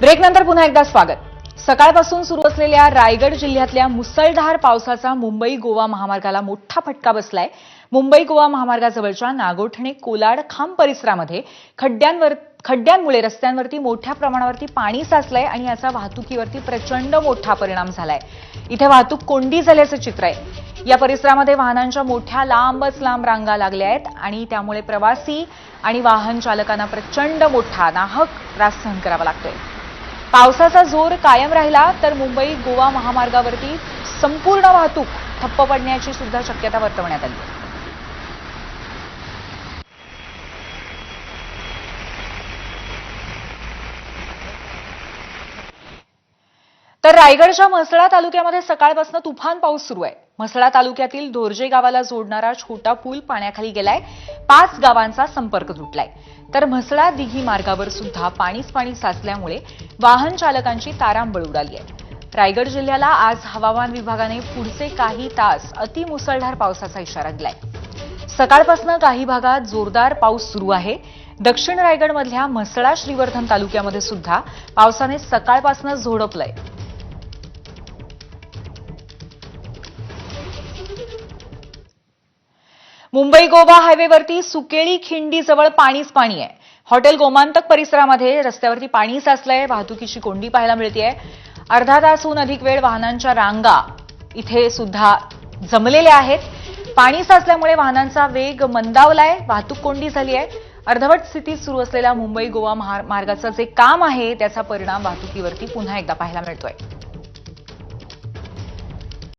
ब्रेकनंतर पुन्हा एकदा स्वागत। सकाळपासून सुरू असलेल्या रायगड जिल्ह्यातल्या मुसळधार पावसाचा मुंबई गोवा महामार्गाला मोठा फटका बसलाय। मुंबई गोवा महामार्गाजवळच्या नागोठणे कोलाड खांब परिसरामध्ये खड्ड्यांमुळे रस्त्यांवरती मोठ्या प्रमाणावरती पाणी साचलंय आणि याचा वाहतुकीवरती प्रचंड मोठा परिणाम झालाय। इथे वाहतूक कोंडी झाल्याचं चित्र आहे। या परिसरामध्ये वाहनांच्या मोठ्या लांब रांगा लागल्या आहेत आणि त्यामुळे प्रवासी आणि वाहन चालकांना प्रचंड मोठा नाहक त्रास सहन करावा लागतोय। पावसाचा जोर कायम राहिला तर मुंबई गोवा महामार्गावरती संपूर्ण वाहतूक ठप्प पडण्याची सुद्धा शक्यता वर्तवण्यात आली आहे। तर रायगडच्या म्हसळा तालुक्यामध्ये सकाळपासून तुफान पाऊस सुरू आहे। म्हसळा तालुक्यातील धोरजे गावाला जोडणारा छोटा पूल पाण्याखाली गेलाय। 5 गावांचा संपर्क तुटलाय। तर म्हसळा दिघी मार्गावर सुद्धा पाणी साचल्यामुळे वाहन चालकांची तारांबळ उडाली आहे। रायगड जिल्ह्याला आज हवामान विभागाने पुढचे काही तास अतिमुसळधार पावसाचा इशारा दिलाय। सकाळपासून काही भागात जोरदार पाऊस सुरू आहे। दक्षिण रायगडमधल्या म्हसळा श्रीवर्धन तालुक्यामध्ये सुद्धा पावसाने सकाळपासून झोडपलंय। मुंबई गोवा हायवेवरती सुकेळी खिंडी जवळ पाणी आहे। हॉटेल गोमांतक परिसरामध्ये रस्त्यावरती पाणी साचलंय। वाहतुकीची कोंडी पाहायला मिळतेय। अर्धा तासहून अधिक वेळ वाहनांच्या रांगा इथे सुद्धा जमलेल्या आहेत। पाणी साचल्यामुळे वाहनांचा वेग मंदावलाय। वाहतूक कोंडी झाली आहे। अर्धवट स्थितीत सुरू असलेल्या मुंबई गोवा महामार्गाचं जे काम आहे त्याचा परिणाम वाहतुकीवरती पुन्हा एकदा पाहायला मिळतोय।